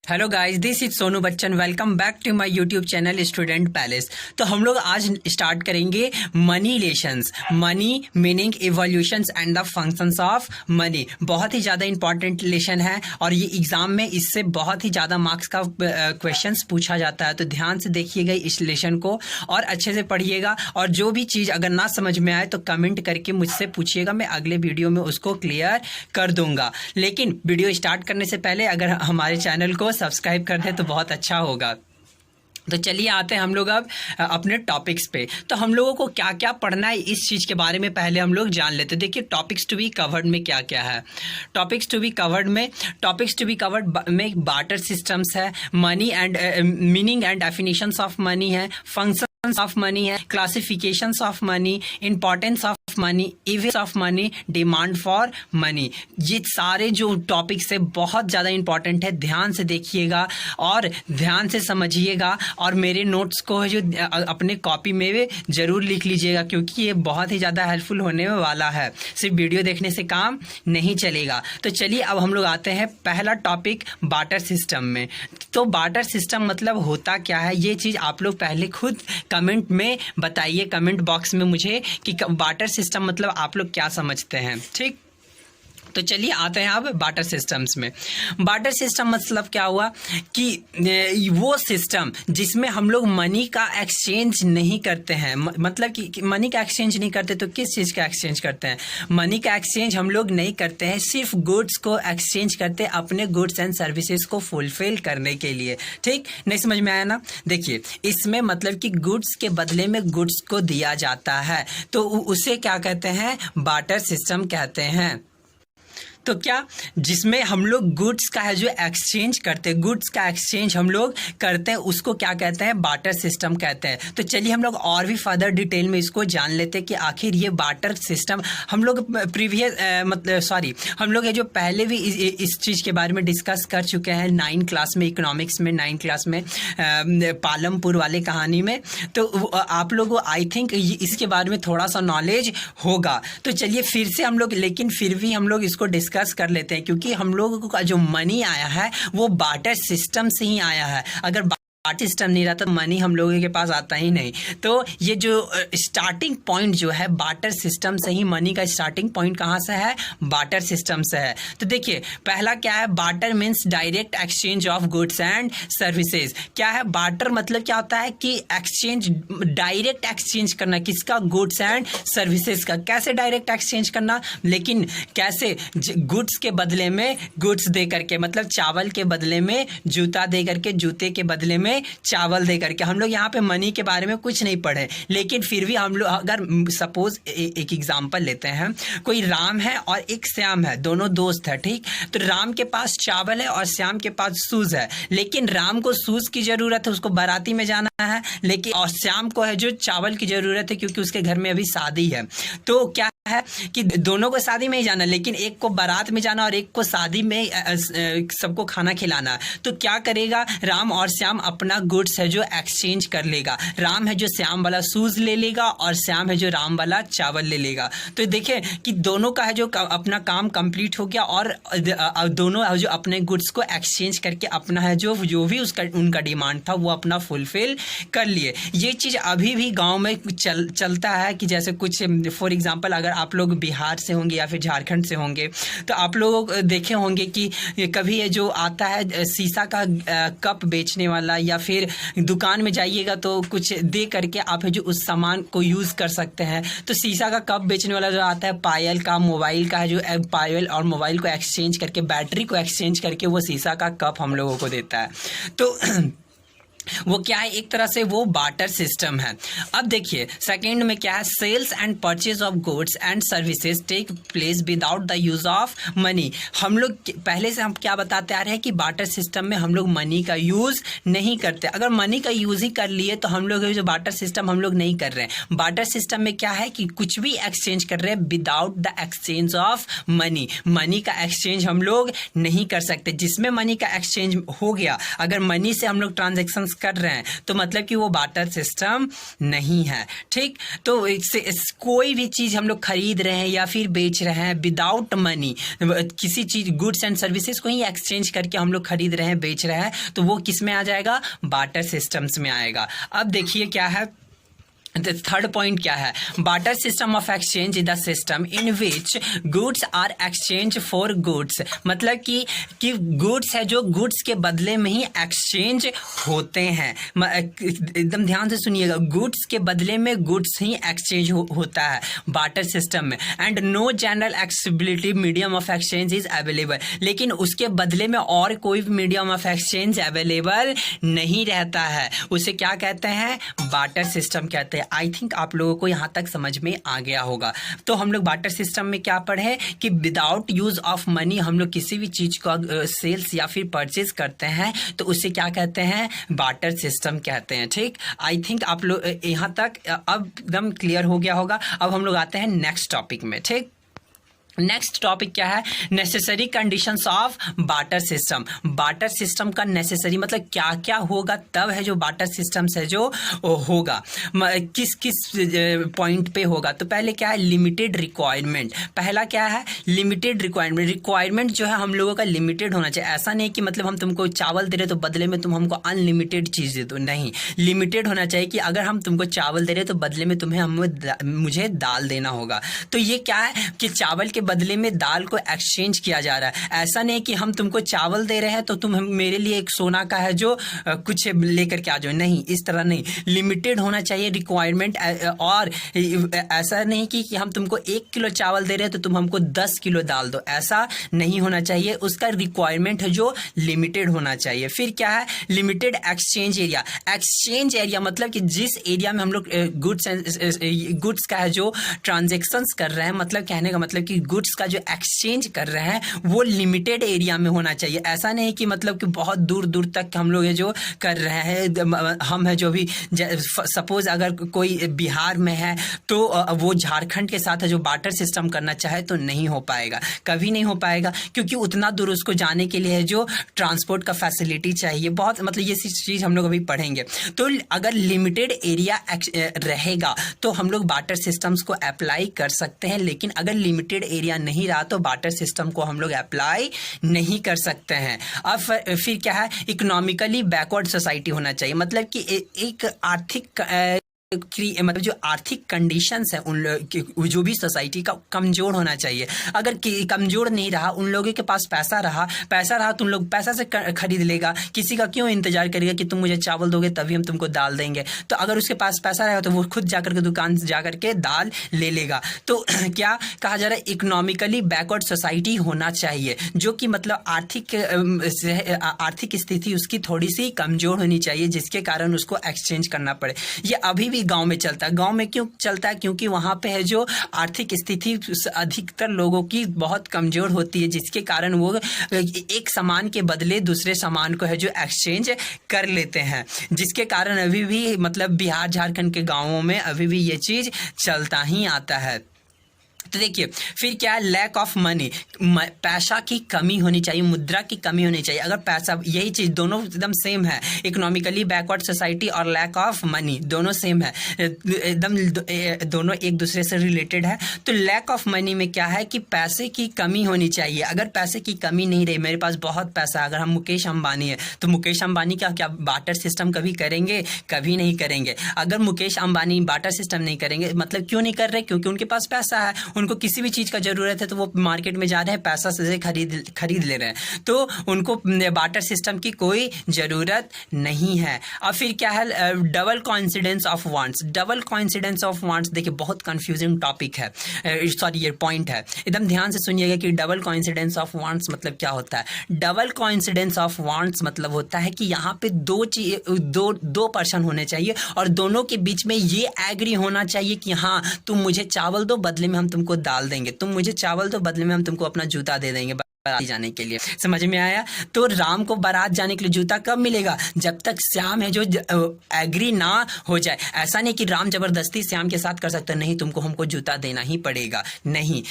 Hello guys, this is Sonu Bachchan. Welcome back to my YouTube channel student palace. तो हम लोग आज स्टार्ट करेंगे money relations, money meaning, evolutions and the functions of money. बहुत ही ज़्यादा इंपॉर्टेंट रिलेशन है और ये एग्जाम में इससे बहुत ही ज़्यादा मार्क्स का क्वेश्चंस पूछा जाता है। तो ध्यान से देखिएगा इस रिलेशन को और अच्छे से पढ़िएगा, और जो भी चीज़ अगर ना समझ में आए तो कमेंट करके मुझसे पूछिएगा, मैं अगले वीडियो में उसको क्लियर कर दूंगा। लेकिन वीडियो स्टार्ट करने से पहले अगर हमारे चैनल को सब्सक्राइब कर दे तो बहुत अच्छा होगा। तो चलिए आते हैं हम लोग अब अपने टॉपिक्स पे। तो हम लोगों को क्या क्या पढ़ना है इस चीज़ के बारे में पहले हम लोग जान लेते हैं। देखिए टॉपिक्स टू बी कवर्ड में क्या क्या है। टॉपिक्स टू बी कवर्ड में बार्टर सिस्टम्स है, money and meaning and definitions of money है, फंक्शंस ऑफ मनी है, classifications of money, importance of money, events of money, demand for money. ये सारे जो टॉपिक्स है बहुत ज़्यादा इंपॉर्टेंट है, ध्यान से देखिएगा और ध्यान से समझिएगा। और मेरे नोट्स को जो अपने कॉपी में भी ज़रूर लिख लीजिएगा, क्योंकि ये बहुत ही ज़्यादा हेल्पफुल होने वाला है। सिर्फ वीडियो देखने से काम नहीं चलेगा। तो चलिए अब हम लोग आते हैं पहला टॉपिक बार्टर सिस्टम में। तो बार्टर सिस्टम मतलब होता क्या है, ये चीज़ आप लोग पहले खुद कमेंट में बताइए, कमेंट बॉक्स में मुझे, कि बार्टर सिस्टम मतलब आप लोग क्या समझते हैं। ठीक, तो चलिए आते हैं अब बार्टर सिस्टम्स में। बार्टर सिस्टम मतलब क्या हुआ कि वो सिस्टम जिसमें हम लोग मनी का एक्सचेंज नहीं करते हैं। मतलब कि मनी का एक्सचेंज नहीं करते तो किस चीज़ का एक्सचेंज करते हैं? मनी का एक्सचेंज हम लोग नहीं करते हैं, सिर्फ गुड्स को एक्सचेंज करते हैं अपने गुड्स एंड सर्विसेज को फुलफिल करने के लिए। ठीक, नहीं समझ में आया ना? देखिए इसमें मतलब कि गुड्स के बदले में गुड्स को दिया जाता है, तो उसे क्या कहते हैं? बार्टर सिस्टम कहते हैं। तो क्या, जिसमें हम लोग गुड्स का है जो एक्सचेंज करते हैं, गुड्स का एक्सचेंज हम लोग करते हैं, उसको क्या कहते हैं? बार्टर सिस्टम कहते हैं। तो चलिए हम लोग और भी फर्दर डिटेल में इसको जान लेते हैं कि आखिर ये बार्टर सिस्टम हम लोग हम लोग ये जो पहले भी इस चीज़ के बारे में डिस्कस कर चुके हैं 9 क्लास में, इकोनॉमिक्स में 9 क्लास में, पालमपुर वाले कहानी में। तो आप लोगों को आई थिंक इसके बारे में थोड़ा सा नॉलेज होगा। तो चलिए फिर से हम लोग, लेकिन फिर भी हम लोग इसको डिस्कस कर लेते हैं, क्योंकि हम लोगों का जो मनी आया है वो बार्टर सिस्टम से ही आया है। अगर बार्टर सिस्टम नहीं रहता तो मनी हम लोगों के पास आता ही नहीं। तो ये जो स्टार्टिंग पॉइंट जो है बार्टर सिस्टम से ही, मनी का स्टार्टिंग पॉइंट कहाँ से है? बार्टर सिस्टम से है। तो देखिए पहला क्या है? Barter means direct exchange of goods and services. क्या है बार्टर? मतलब क्या होता है कि एक्सचेंज, डायरेक्ट एक्सचेंज करना, किसका? गुड्स एंड सर्विसेज का। कैसे डायरेक्ट एक्सचेंज करना? लेकिन कैसे? गुड्स के बदले में गुड्स दे करके, मतलब चावल के बदले में जूता दे करके, जूते के बदले में चावल दे करके। हम लोग यहाँ पे मनी के बारे में कुछ नहीं पढ़े, लेकिन फिर भी हम लोग अगर सपोज एक एग्जांपल लेते हैं, कोई राम है और एक श्याम है, दोनों दोस्त है। ठीक, तो राम के पास चावल है और श्याम के पास शूज है, लेकिन राम को शूज की जरूरत है, उसको बाराती में जाना है, लेकिन और श्याम को है जो चावल की जरूरत है, क्योंकि उसके घर में अभी शादी है। तो क्या है कि दोनों को शादी में ही जाना, लेकिन एक को बारात में जाना और एक को शादी में सबको खाना खिलाना। तो क्या करेगा? राम और श्याम अपना गुड्स है जो एक्सचेंज कर लेगा। राम है जो श्याम वाला शूज ले लेगा और श्याम है जो राम वाला चावल ले लेगा। तो देखिए कि दोनों का है जो अपना काम कंप्लीट हो गया, और दोनों है जो अपने गुड्स को एक्सचेंज करके अपना है जो भी उनका डिमांड था वो अपना फुलफिल कर लिए। ये चीज़ अभी भी गाँव में चलता है कि जैसे कुछ फॉर एग्जाम्पल अगर आप लोग बिहार से होंगे या फिर झारखंड से होंगे तो आप लोग देखे होंगे कि कभी ये जो आता है शीशा का कप बेचने वाला, या फिर दुकान में जाइएगा तो कुछ दे करके आप है जो उस सामान को यूज़ कर सकते हैं। तो शीशा का कप बेचने वाला जो आता है, पायल का, मोबाइल का है जो पायल और मोबाइल को एक्सचेंज करके, बैटरी को एक्सचेंज करके वो शीशा का कप हम लोगों को देता है। तो वो क्या है, एक तरह से वो बार्टर सिस्टम है। अब देखिए सेकंड में क्या है, sales and purchase of goods and services take place without the use of money. हम लोग पहले से हम क्या बताते आ रहे हैं कि बार्टर सिस्टम में हम लोग मनी का यूज नहीं करते। अगर मनी का यूज ही कर लिए तो हम लोग जो बार्टर सिस्टम हम लोग नहीं कर रहे हैं। बार्टर सिस्टम में क्या है कि कुछ भी एक्सचेंज कर रहे हैं without the exchange of money. Money का एक्सचेंज हम लोग नहीं कर सकते। जिसमें मनी का एक्सचेंज हो गया, अगर मनी से हम लोग ट्रांजेक्शन कर रहे हैं तो मतलब कि वो बार्टर सिस्टम नहीं है। ठीक, तो कोई भी चीज हम लोग खरीद रहे हैं या फिर बेच रहे हैं विदाउट मनी, किसी चीज गुड्स एंड सर्विसेज को ही एक्सचेंज करके हम लोग खरीद रहे हैं बेच रहे हैं, तो वो किस में आ जाएगा, बार्टर सिस्टम्स में आएगा। अब देखिए क्या है, थर्ड पॉइंट क्या है, barter system of exchange is the system in which goods are exchange for goods. मतलब कि गुड्स है जो गुड्स के बदले में ही एक्सचेंज होते हैं। एकदम ध्यान से सुनिएगा, गुड्स के बदले में गुड्स ही एक्सचेंज होता है बार्टर सिस्टम में। And no general accessibility medium of exchange is available. लेकिन उसके बदले में और कोई मीडियम ऑफ एक्सचेंज अवेलेबल नहीं रहता है। उसे क्या कहते हैं, बार्टर सिस्टम कहते हैं। आई थिंक आप लोगों को यहाँ तक समझ में आ गया होगा। तो हम लोग बार्टर सिस्टम में क्या पढ़े कि विदाउट यूज ऑफ मनी हम लोग किसी भी चीज का सेल्स या फिर परचेज करते हैं तो उसे क्या कहते हैं, बार्टर सिस्टम कहते हैं। ठीक, आई थिंक आप लोग यहाँ तक अब एकदम क्लियर हो गया होगा। अब हम लोग आते हैं नेक्स्ट टॉपिक में। ठीक, नेक्स्ट टॉपिक क्या है, necessary conditions of barter system. Barter system का नेसेसरी मतलब क्या क्या होगा तब है जो बार्टर सिस्टम है जो होगा, किस किस पॉइंट पे होगा। तो पहले क्या है, लिमिटेड रिक्वायरमेंट। पहला क्या है, लिमिटेड रिक्वायरमेंट। रिक्वायरमेंट जो है हम लोगों का लिमिटेड होना चाहिए। ऐसा नहीं कि मतलब हम तुमको चावल दे रहे तो बदले में तुम हमको अनलिमिटेड चीज दे दो, नहीं, लिमिटेड होना चाहिए कि अगर हम तुमको चावल दे रहे तो बदले में मुझे दाल देना होगा। तो ये क्या है कि चावल के बदले में दाल को एक्सचेंज किया जा रहा है। ऐसा नहीं कि हम तुमको चावल दे रहे हैं तो तुम मेरे लिए एक सोना का है जो कुछ लेकर के आ जाओ, नहीं, इस तरह नहीं। लिमिटेड होना चाहिए रिक्वायरमेंट। और ऐसा नहीं कि हम तुमको 1 किलो चावल दे रहे हैं तो तुम हमको 10 किलो दाल दो, ऐसा नहीं होना चाहिए। उसका रिक्वायरमेंट है जो लिमिटेड होना चाहिए। फिर क्या है, limited exchange area. Exchange area मतलब कि जिस एरिया में हम लोग गुड्स का है जो ट्रांजेक्शन्स कर रहे हैं, मतलब कहने का मतलब कि गुड्स का जो एक्सचेंज कर रहे हैं वो लिमिटेड एरिया में होना चाहिए। ऐसा नहीं कि मतलब कि बहुत दूर दूर तक हम लोग ये जो कर रहे हैं, हम है जो भी सपोज अगर कोई बिहार में है तो वो झारखंड के साथ है जो बार्टर सिस्टम करना चाहे तो नहीं हो पाएगा, कभी नहीं हो पाएगा, क्योंकि उतना दूर उसको जाने के लिए है जो ट्रांसपोर्ट का फैसिलिटी चाहिए बहुत, मतलब ये चीज़ हम लोग अभी पढ़ेंगे। तो अगर लिमिटेड एरिया रहेगा तो हम लोग बार्टर सिस्टम्स को अप्लाई कर सकते हैं, लेकिन अगर लिमिटेड एरिया नहीं रहा तो बार्टर सिस्टम को हम लोग अप्लाई नहीं कर सकते हैं। अब फिर क्या है, इकोनॉमिकली बैकवर्ड सोसाइटी होना चाहिए। मतलब कि एक आर्थिक मतलब जो आर्थिक कंडीशंस है उन जो भी सोसाइटी का कमजोर होना चाहिए। अगर कमजोर नहीं रहा, उन लोगों के पास पैसा रहा तो उन लोग पैसा से खरीद लेगा। किसी का क्यों इंतजार करेगा कि तुम मुझे चावल दोगे तभी हम तुमको दाल देंगे। तो अगर उसके पास पैसा रहेगा तो वो खुद जाकर के दुकान से जाकर के दाल ले लेगा। तो क्या कहा जा रहा है, इकोनॉमिकली बैकवर्ड सोसाइटी होना चाहिए, जो कि मतलब आर्थिक स्थिति उसकी थोड़ी सी कमजोर होनी चाहिए, जिसके कारण उसको एक्सचेंज करना पड़े। ये अभी गांव में चलता है। गांव में क्यों चलता है, क्योंकि वहां पे है जो आर्थिक स्थिति अधिकतर लोगों की बहुत कमजोर होती है, जिसके कारण वो एक सामान के बदले दूसरे सामान को है जो एक्सचेंज कर लेते हैं, जिसके कारण अभी भी मतलब बिहार झारखंड के गांवों में अभी भी ये चीज चलता ही आता है। तो देखिए फिर क्या है, लैक ऑफ मनी। पैसा की कमी होनी चाहिए, मुद्रा की कमी होनी चाहिए। अगर पैसा, यही चीज दोनों एकदम सेम है, इकोनॉमिकली बैकवर्ड सोसाइटी और लैक ऑफ मनी दोनों सेम है, एकदम दोनों एक दूसरे से रिलेटेड है। तो लैक ऑफ मनी में क्या है कि पैसे की कमी होनी चाहिए। अगर पैसे की कमी नहीं रही, मेरे पास बहुत पैसा, अगर हम मुकेश अंबानी है तो मुकेश अंबानी का क्या बार्टर सिस्टम कभी करेंगे, कभी नहीं करेंगे। अगर मुकेश अंबानी बार्टर सिस्टम नहीं करेंगे, मतलब क्यों नहीं कर रहे, क्योंकि उनके पास पैसा है, उनको किसी भी चीज़ का ज़रूरत है तो वो मार्केट में जा रहे हैं, पैसा से खरीद ले रहे हैं, तो उनको बार्टर सिस्टम की कोई ज़रूरत नहीं है। अब फिर क्या है, double coincidence of wants. Double coincidence of wants देखिए बहुत कंफ्यूजिंग टॉपिक है, सॉरी ये पॉइंट है, एकदम ध्यान से सुनिएगा कि डबल कोइंसिडेंस ऑफ वांट्स मतलब क्या होता है। डबल कोइंसिडेंस ऑफ वांट्स मतलब होता है कि यहाँ पे दो पर्सन होने चाहिए और दोनों के बीच में ये एग्री होना चाहिए कि हाँ तुम मुझे चावल दो, बदले में हम तुमको दाल देंगे, तुम मुझे चावल दो, बदले में हम तुमको अपना जूता दे देंगे बारात जाने के लिए। समझ में आया? तो राम को बारात जाने के लिए जूता कब मिलेगा? जब तक श्याम है जो एग्री ना हो जाए। ऐसा नहीं कि राम जबरदस्ती श्याम के साथ कर सकता है, नहीं तुमको हमको जूता देना ही पड़ेगा, नहीं।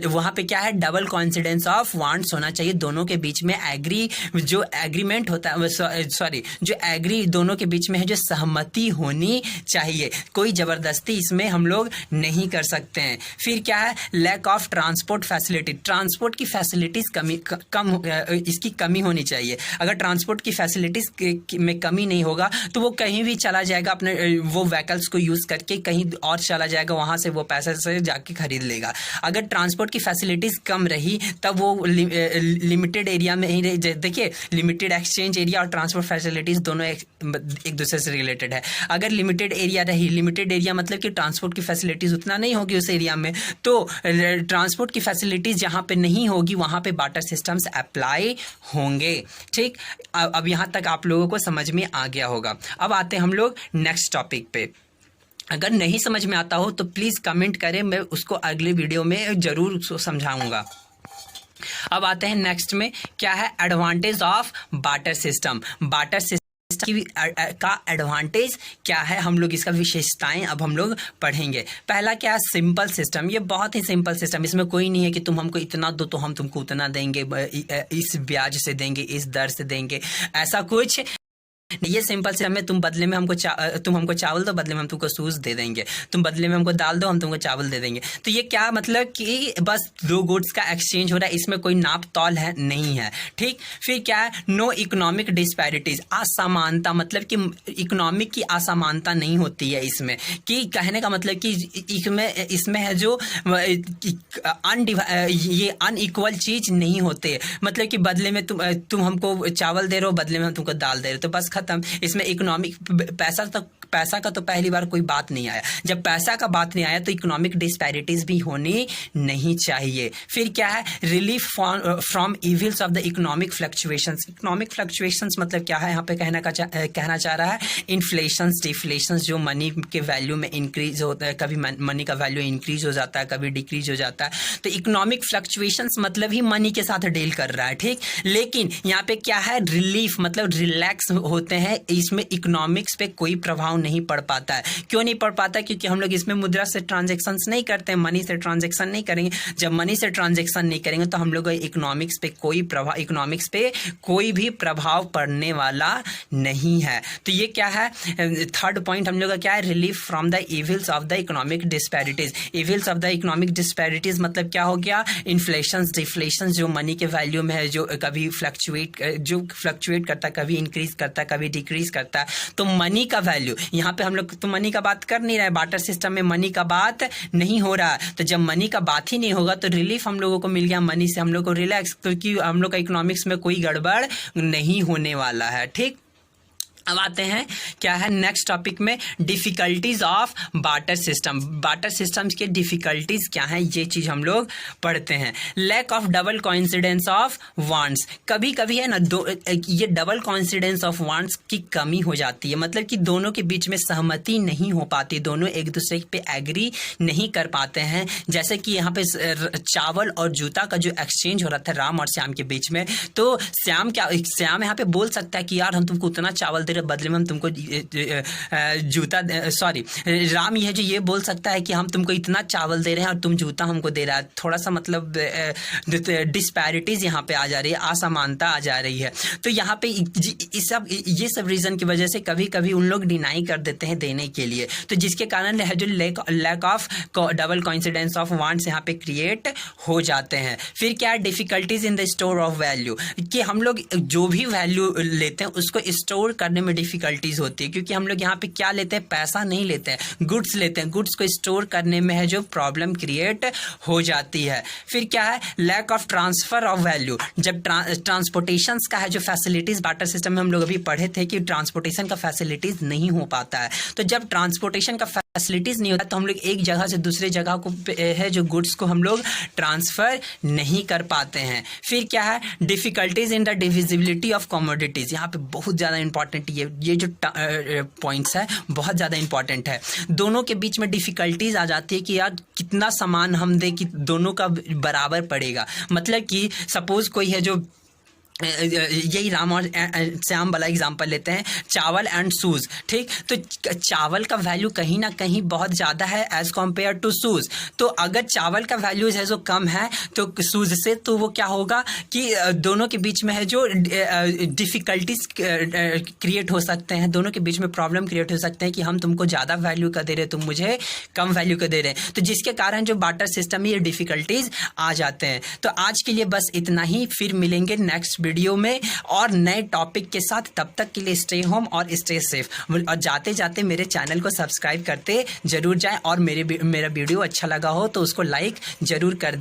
वहां पे क्या है, डबल कोइंसिडेंस ऑफ वांट्स होना चाहिए, दोनों के बीच में एग्री, जो एग्रीमेंट होता है, सॉरी जो एग्री दोनों के बीच में है, जो सहमति होनी चाहिए, कोई जबरदस्ती इसमें हम लोग नहीं कर सकते हैं। फिर क्या है, lack of transport facility. Transport की फैसिलिटीज इसकी कमी होनी चाहिए। अगर ट्रांसपोर्ट की फैसिलिटीज में कमी नहीं होगा तो वो कहीं भी चला जाएगा, अपने वो व्हीकल्स को यूज करके कहीं और चला जाएगा, वहां से वो पैसे से जाके खरीद लेगा। अगर ट्रांसपोर्ट की फैसिलिटीज कम रही तब वो लिमिटेड एरिया में ही देखिए, लिमिटेड एक्सचेंज एरिया और ट्रांसपोर्ट फैसिलिटीज दोनों एक दूसरे से रिलेटेड है। अगर लिमिटेड एरिया रही, लिमिटेड एरिया मतलब कि ट्रांसपोर्ट की फैसिलिटीज उतना नहीं होगी उस एरिया में, तो ट्रांसपोर्ट की फैसिलिटीज जहां पे नहीं होगी वहां पे बार्टर सिस्टम्स अप्लाई होंगे। ठीक, अब यहां तक आप लोगों को समझ में आ गया होगा। अब आते हैं हम लोग नेक्स्ट टॉपिक पे। अगर नहीं समझ में आता हो तो प्लीज कमेंट करें, मैं उसको अगले वीडियो में जरूर समझाऊंगा। अब आते हैं नेक्स्ट में, क्या है advantage of barter system. Barter system का एडवांटेज क्या है, हम लोग इसका विशेषताएं अब हम लोग पढ़ेंगे। पहला क्या है, सिंपल सिस्टम। ये बहुत ही सिंपल सिस्टम, इसमें कोई नहीं है कि तुम हमको इतना दो तो हम तुमको उतना देंगे, इस ब्याज से देंगे, इस दर से देंगे, ऐसा कुछ। ये सिंपल सिस्टम है, तुम बदले में तुम हमको चावल दो, बदले में हम तुमको सूज दे देंगे, तुम बदले में हमको दाल दो, हम तुमको चावल दे देंगे। तो ये क्या मतलब कि बस दो गुड्स का एक्सचेंज हो रहा है, इसमें कोई नाप तौल है नहीं है। ठीक, फिर क्या है, नो इकोनॉमिक डिस्पैरिटीज। असमानता मतलब कि इकोनॉमिक की असमानता नहीं होती है इसमें, कि कहने का मतलब कि इसमें है जो ये अनइक्वल चीज नहीं होते, मतलब कि बदले में तुम हमको चावल दे रहे हो, बदले में हम तुमको दाल दे रहे हो, तो बस खत्म। इसमें इकोनॉमिक पैसा का तो पहली बार कोई बात नहीं आया। जब पैसा का बात नहीं आया तो इकोनॉमिक डिस्पैरिटीज भी होनी नहीं चाहिए। फिर क्या है, relief from evils of the economic fluctuations. Economic fluctuations मतलब क्या है, यहाँ पे कहना चाह रहा है इन्फ्लेशंस, डिफ्लेशंस, जो मनी के वैल्यू में इंक्रीज होता है, कभी मनी का वैल्यू इंक्रीज हो जाता है, कभी डिक्रीज हो जाता है। तो इकोनॉमिक फ्लक्चुएशंस मतलब ही मनी के साथ डील कर रहा है। ठीक, लेकिन यहाँ पे क्या है, रिलीफ मतलब रिलैक्स होते हैं, इसमें इकोनॉमिक्स पे कोई प्रभाव नहीं पड़ पाता है। क्यों नहीं पड़ पाता? क्योंकि हम लोग इसमें मुद्रा से ट्रांजैक्शंस नहीं करते हैं, मनी से ट्रांजैक्शन नहीं करेंगे। जब मनी से ट्रांजैक्शन नहीं करेंगे तो हम लोग इकोनॉमिक्स पे कोई भी प्रभाव पड़ने वाला नहीं है। तो ये क्या है, थर्ड पॉइंट हम लोग का क्या है, relief from the evils of the economic disparities. Evils of the economic disparities मतलब क्या हो गया, इन्फ्लेशंस, डिफ्लेशंस, जो मनी के वैल्यू में है, जो कभी फ्लक्चुएट करता है, कभी इंक्रीज करता है, कभी डिक्रीज करता है। तो मनी का वैल्यू, यहाँ पे हम लोग तो मनी का बात कर नहीं रहे, बार्टर सिस्टम में मनी का बात नहीं हो रहा। तो जब मनी का बात ही नहीं होगा तो रिलीफ हम लोगों को मिल गया, मनी से हम लोग को रिलैक्स, क्योंकि हम लोग का इकोनॉमिक्स में कोई गड़बड़ नहीं होने वाला है। ठीक, अब आते हैं क्या है नेक्स्ट टॉपिक में, difficulties of barter system. Barter systems के डिफिकल्टीज क्या हैं, ये चीज हम लोग पढ़ते हैं। Lack of double coincidence of wants. कभी कभी है ना, ये डबल कोइंसिडेंस ऑफ वांट्स की कमी हो जाती है, मतलब कि दोनों के बीच में सहमति नहीं हो पाती, दोनों एक दूसरे पे एग्री नहीं कर पाते हैं। जैसे कि यहाँ पे चावल और जूता का जो एक्सचेंज हो रहा था राम और श्याम के बीच में, तो श्याम यहाँ पे बोल सकता है कि यार हम तुमको उतना चावल दे रहे, बदले में हम तुमको जूता, सॉरी राम यह जो ये बोल सकता है कि हम तुमको इतना चावल दे रहे हैं और तुम जूता हमको दे रहा है। थोड़ा सा मतलब डिस्पैरिटीज यहाँ पे आ जा रही है, असमानता आ जा रही है। तो यहाँ पे ये सब रीजन की वजह से कभी कभी उन लोग डिनाई कर देते हैं देने के लिए, तो जिसके कारण जो lack of double coincidence of wants यहाँ पे क्रिएट हो जाते हैं। फिर क्या है, difficulties in the store of value, कि हम लोग जो भी वैल्यू लेते हैं उसको स्टोर करने करने में डिफिकल्टीज होती है, क्योंकि हम लोग यहाँ पे क्या लेते हैं, पैसा नहीं लेते हैं, गुड्स लेते हैं। गुड्स को स्टोर करने में है जो प्रॉब्लम क्रिएट हो जाती है। फिर क्या है, lack of transfer of value. जब ट्रांसपोर्टेशन का है जो फैसिलिटीज बार्टर सिस्टम में हम लोग अभी पढ़े थे कि ट्रांसपोर्टेशन का फैसिलिटीज नहीं हो पाता है। तो जब ट्रांसपोर्टेशन का फैसिलिटीज नहीं होता तो हम लोग एक जगह से दूसरे जगह को है जो गुड्स को हम लोग ट्रांसफर नहीं कर पाते हैं। फिर क्या है, difficulties in the divisibility of commodities. यहाँ पे बहुत ज़्यादा इंपॉर्टेंट ये जो पॉइंट्स है बहुत ज़्यादा इंपॉर्टेंट है। दोनों के बीच में डिफिकल्टीज आ जाती है कि यार कितना सामान हम दे कि दोनों का बराबर पड़ेगा। मतलब कि सपोज कोई है जो यही राम और श्याम वाला एग्जांपल लेते हैं, चावल एंड शूज़, ठीक। तो चावल का वैल्यू कहीं ना कहीं बहुत ज़्यादा है एज कम्पेयर टू शूज़। तो अगर चावल का वैल्यू है जो कम है तो शूज़ से, तो वो क्या होगा कि दोनों के बीच में है जो डिफ़िकल्टीज क्रिएट हो सकते हैं, दोनों के बीच में प्रॉब्लम क्रिएट हो सकते हैं कि हम तुमको ज़्यादा वैल्यू का दे रहे, तुम मुझे कम वैल्यू का दे रहे हैं। तो जिसके कारण जो बार्टर सिस्टम में ये डिफ़िकल्टीज आ जाते हैं। तो आज के लिए बस इतना ही, फिर मिलेंगे नेक्स्ट वीडियो में और नए टॉपिक के साथ। तब तक के लिए स्टे होम और स्टे सेफ। और जाते जाते मेरे चैनल को सब्सक्राइब करते जरूर जाएं, और मेरा वीडियो अच्छा लगा हो तो उसको लाइक जरूर कर